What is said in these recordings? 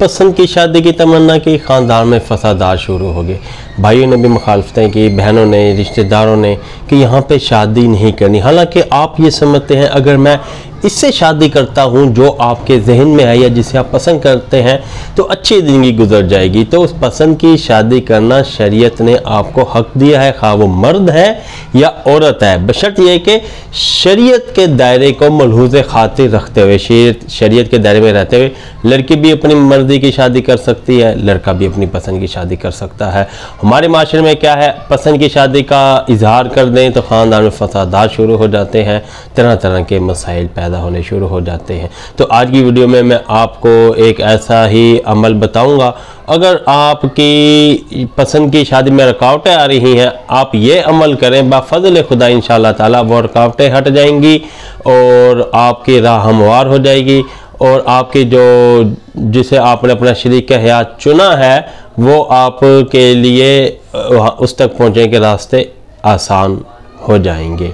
पसंद की शादी की तमन्ना की, ख़ानदान में फसादात शुरू हो गए। भाइयों ने भी मुखालफतें की, बहनों ने, रिश्तेदारों ने कि यहाँ पे शादी नहीं करनी। हालांकि आप ये समझते हैं अगर मैं इससे शादी करता हूँ जो आपके जहन में है या जिसे आप पसंद करते हैं तो अच्छी ज़िंदगी गुजर जाएगी। तो उस पसंद की शादी करना शरीयत ने आपको हक दिया है, खा वो मर्द है या औरत है, बशर्त यह कि शरीयत के दायरे को मलहूज़ खातिर रखते हुए, शरीयत के दायरे में रहते हुए लड़की भी अपनी मर्जी की शादी कर सकती है, लड़का भी अपनी पसंद की शादी कर सकता है। हमारे माशरे में क्या है, पसंद की शादी का इजहार कर दें तो ख़ानदान में फसादात शुरू हो जाते हैं, तरह तरह के मसाइल पैदा होने शुरू हो जाते हैं। तो आज की वीडियो में मैं आपको एक ऐसा ही अमल बताऊंगा, अगर आपकी पसंद की शादी में रुकावटें आ रही हैं, आप ये अमल करें, बाफज़ल खुदा इंशाअल्लाह ताला वो रुकावटें हट जाएंगी और आपकी राह हमवार हो जाएगी और आपकी जो जिसे आपने अपना शरीक हयात चुना है वो आपके लिए उस तक पहुँचने के रास्ते आसान हो जाएंगे।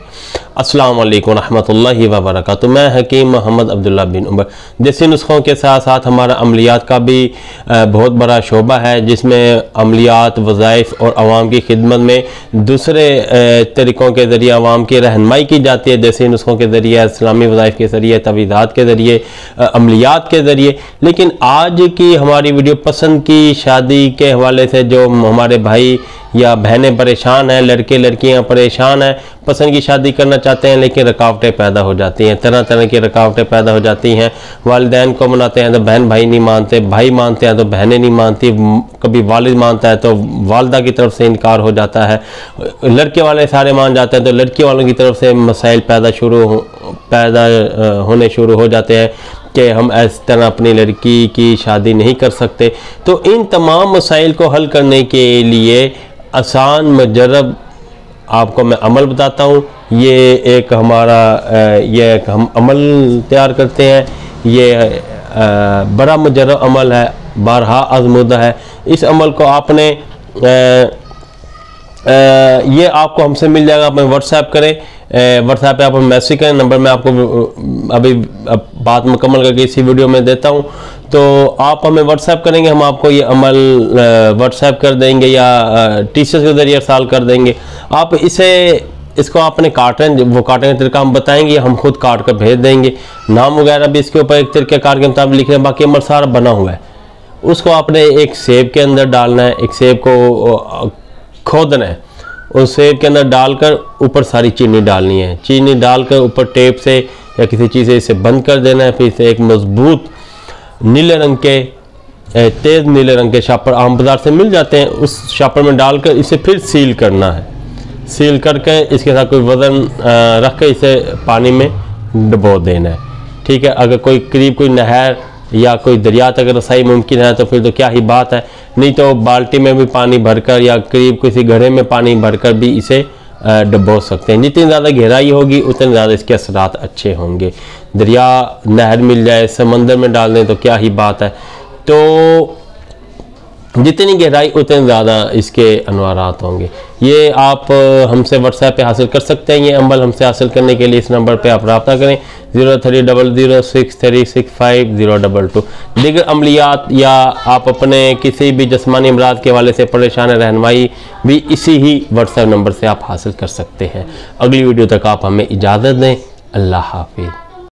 अस्सलाम वालेकुम रहमतुल्लाहि व बरकातुहू। मैं हकीम मोहम्मद अब्दुल्ला बिन उमर। देसी नुस्खों के साथ साथ हमारा अमलियात का भी बहुत बड़ा शोबा है, जिसमें अमलियात, वज़ाइफ और आवाम की खिदमत में दूसरे तरीक़ों के ज़रिए आवाम की रहनुमाई की जाती है। देसी नुस्खों के ज़रिए, इस्लामी वज़ाइफ के ज़रिए, तवीज़ात के ज़रिए, अमलियात के ज़रिए। लेकिन आज की हमारी वीडियो पसंद की शादी के हवाले से जो हमारे भाई या बहनें परेशान हैं, लड़के लड़कियां परेशान हैं, पसंद की शादी करना चाहते हैं लेकिन रुकावटें पैदा हो जाती हैं, तरह तरह की रुकावटें पैदा हो जाती हैं। वालिदैन को मनाते हैं तो बहन भाई नहीं मानते, भाई मानते हैं तो बहनें नहीं मानती, कभी वालिद मानता है तो वालदा की तरफ से इनकार हो जाता है, लड़के वाले सारे मान जाते हैं तो लड़की वालों की तरफ से मसाइल पैदा होने शुरू हो जाते हैं कि हम इस तरह अपनी लड़की की शादी नहीं कर सकते। तो इन तमाम मसाइल को हल करने के लिए आसान मजरब आपको मैं अमल बताता हूँ। ये एक हमारा ये एक हम अमल तैयार करते हैं, ये बड़ा मजरब अमल है, बारहा आज़मूदा है। इस अमल को आपने ये आपको हमसे मिल जाएगा, आप व्हाट्सएप करें, व्हाट्सएप पे आप मैसेज करें, नंबर मैं आपको अभी बात मुकम्मल करके इसी वीडियो में देता हूँ। तो आप हमें व्हाट्सएप करेंगे, हम आपको ये अमल व्हाट्सएप कर देंगे या टीचर्स के ज़रिए अरसाल कर देंगे। आप इसको आपने काटन, वो काटने का तरीका हम बताएंगे, हम खुद काट कर भेज देंगे। नाम वगैरह भी इसके ऊपर एक तरीक़ेकार के मुताबिक लिख रहे हैं, बाकी अमल सारा बना हुआ है। उसको आपने एक सेब के अंदर डालना है, एक सेब को खोदना है, उस सेब के अंदर डालकर ऊपर सारी चीनी डालनी है, चीनी डालकर ऊपर टेप से या किसी चीज़ से इसे बंद कर देना है। फिर इसे एक मजबूत नीले रंग के, तेज़ नीले रंग के शापर आम बाज़ार से मिल जाते हैं, उस शापर में डालकर इसे फिर सील करना है। सील करके इसके साथ कोई वज़न रख के इसे पानी में डुबो देना है। ठीक है, अगर कोई करीब कोई नहर या कोई दरिया तक रसाई मुमकिन है तो फिर तो क्या ही बात है, नहीं तो बाल्टी में भी पानी भरकर या करीब किसी घड़े में पानी भरकर भी इसे डुबो सकते हैं। जितनी ज़्यादा गहराई होगी उतने ज़्यादा इसके असरात अच्छे होंगे। दरिया, नहर मिल जाए, समंदर में डाल दें तो क्या ही बात है। तो जितनी गहराई उतने ज़्यादा इसके अनवारात होंगे। ये आप हमसे व्हाट्सएप पे हासिल कर सकते हैं। ये अमल हमसे हासिल करने के लिए इस नंबर पे आप रब्ता करें 0300636502। दीगर अमलियात या आप अपने किसी भी जिस्मानी अमराज के हवाले से परेशान रहनुमाई भी इसी ही व्हाट्सएप नंबर से आप हासिल कर सकते हैं। अगली वीडियो तक आप हमें इजाज़त दें। अल्लाह हाफिज़।